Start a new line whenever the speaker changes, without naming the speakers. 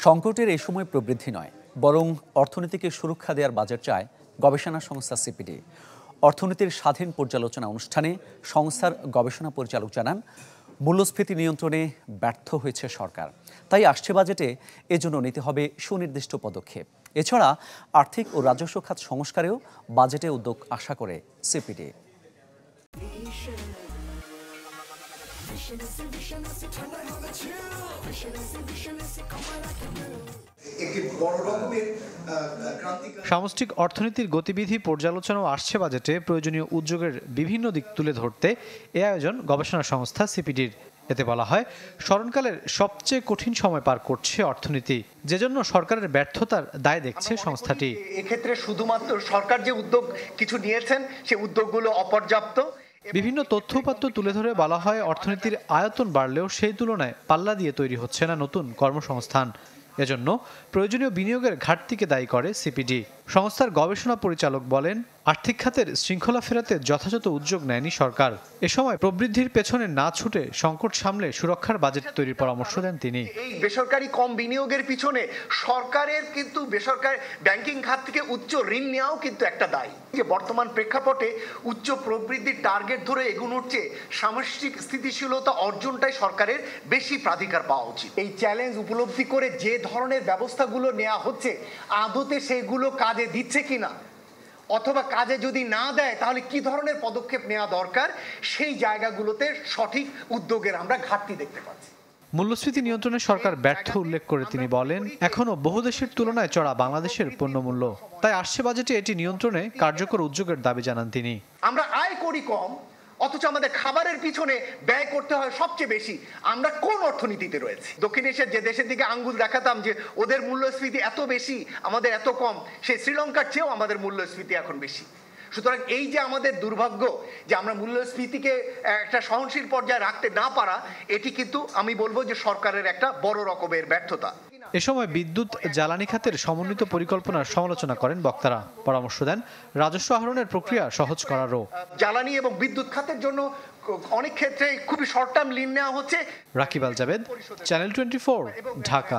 সংকটের এই সময় প্রবৃদ্ধি নয়, বরং অর্থনীতিকে সুরক্ষা দেওয়ার বাজেট চায় গবেষণা সংস্থা সিপিডি। অর্থনীতির স্বাধীন পর্যালোচনা অনুষ্ঠানে সংস্থার গবেষণা পরিচালক জানান, মূল্যস্ফীতি নিয়ন্ত্রণে ব্যর্থ হয়েছে সরকার। তাই আসছে বাজেটে এজন্য নিতে হবে সুনির্দিষ্ট পদক্ষেপ। এছাড়া আর্থিক ও রাজস্ব খাত সংস্কারেও বাজেটে উদ্যোগ আশা করে সিপিডি।
সামষ্টিক অর্থনীতির গতিবিধি পর্যালোচনাও আসছে বাজেটে। প্রয়োজনীয় উদ্যোগের বিভিন্ন দিক তুলে ধরতে এ আয়োজন গবেষণা সংস্থা সিপিডির। এতে বলা হয়, স্মরণকালের সবচেয়ে কঠিন সময় পার করছে অর্থনীতি, যেজন্য সরকারের ব্যর্থতার দায় দেখছে সংস্থাটি।
এক্ষেত্রে শুধুমাত্র সরকার যে উদ্যোগ কিছু নিয়েছেন, সেই উদ্যোগগুলো অপর্যাপ্ত।
বিভিন্ন তথ্য উপাত্ত তুলে ধরে বলা হয়, অর্থনীতির আয়তন বাড়লেও সেই তুলনায় পাল্লা দিয়ে তৈরি হচ্ছে না নতুন কর্মসংস্থান। এজন্য প্রয়োজনীয় বিনিয়োগের ঘাটতিকে দায়ী করে সিপিডি। সংস্থার গবেষণা পরিচালক বলেন, আর্থিক খাতের শৃঙ্খলা ফেরাতে যথাযথ উদ্যোগ নেয়নি সরকার। এ সময় প্রবৃদ্ধির পেছনে না ছুটে সংকট সামলে সুরক্ষার বাজেট তৈরির পরামর্শ দেন তিনি।
এই বেসরকারি কম বিনিয়োগের পিছনে সরকারের কিন্তু বেসরকারি ব্যাংকিং খাত থেকে উচ্চ ঋণ নেওয়াও কিন্তু একটা দায়ী। যে বর্তমান প্রেক্ষাপটে উচ্চ প্রবৃদ্ধির টার্গেট ধরে এগোনোর চেয়ে সামষ্টিক স্থিতিশীলতা অর্জনটাই সরকারের বেশি প্রাধিকার পাওয়া উচিত। এই চ্যালেঞ্জ উপলব্ধি করে যে ধরনের ব্যবস্থাগুলো নেওয়া হচ্ছে, আদতে সেগুলো কাজে দিচ্ছে কিনা, অথবা কাজে যদি না দেয় তাহলে কি ধরনের পদক্ষেপ নেওয়া দরকার, সেই জায়গাগুলোতে সঠিক উদ্যোগের আমরা ঘাটতি দেখতে পাচ্ছি।
মূল্যস্ফীতি নিয়ন্ত্রণে সরকার ব্যর্থ উল্লেখ করে তিনি বলেন, এখনো বহু দেশের তুলনায় চড়া বাংলাদেশের পণ্যমূল্য। তাই আসছে বাজেটে এটি নিয়ন্ত্রণে কার্যকর উদ্যোগের দাবি জানান তিনি।
আমরা আয় করি কম, অথচ আমাদের খাবারের পিছনে ব্যয় করতে হয় সবচেয়ে বেশি। আমরা কোন অর্থনীতিতে রয়েছি? দক্ষিণ এশিয়ার যে দেশের দিকে আঙ্গুল দেখাতাম যে ওদের মূল্যস্ফীতি এত বেশি, আমাদের এত কম, সেই শ্রীলঙ্কার চেয়েও আমাদের মূল্যস্ফীতি এখন বেশি। সুতরাং এই যে আমাদের দুর্ভাগ্য যে আমরা মূল্যস্ফীতিকে একটা সহনশীল পর্যায়ে রাখতে না পারা, এটি কিন্তু আমি বলবো যে সরকারের একটা বড় রকমের ব্যর্থতা।
এ সময় বিদ্যুৎ জ্বালানি খাতের সমন্বিত পরিকল্পনার সমালোচনা করেন বক্তারা। পরামর্শ দেন রাজস্ব আহরণের প্রক্রিয়া সহজ করারও।
জ্বালানি এবং বিদ্যুৎ খাতের জন্য অনেক ক্ষেত্রে খুবই শর্ট টার্ম ঋণ নেওয়া হচ্ছে।
রাকিব আল জাবেদ, চ্যানেল 24, ঢাকা।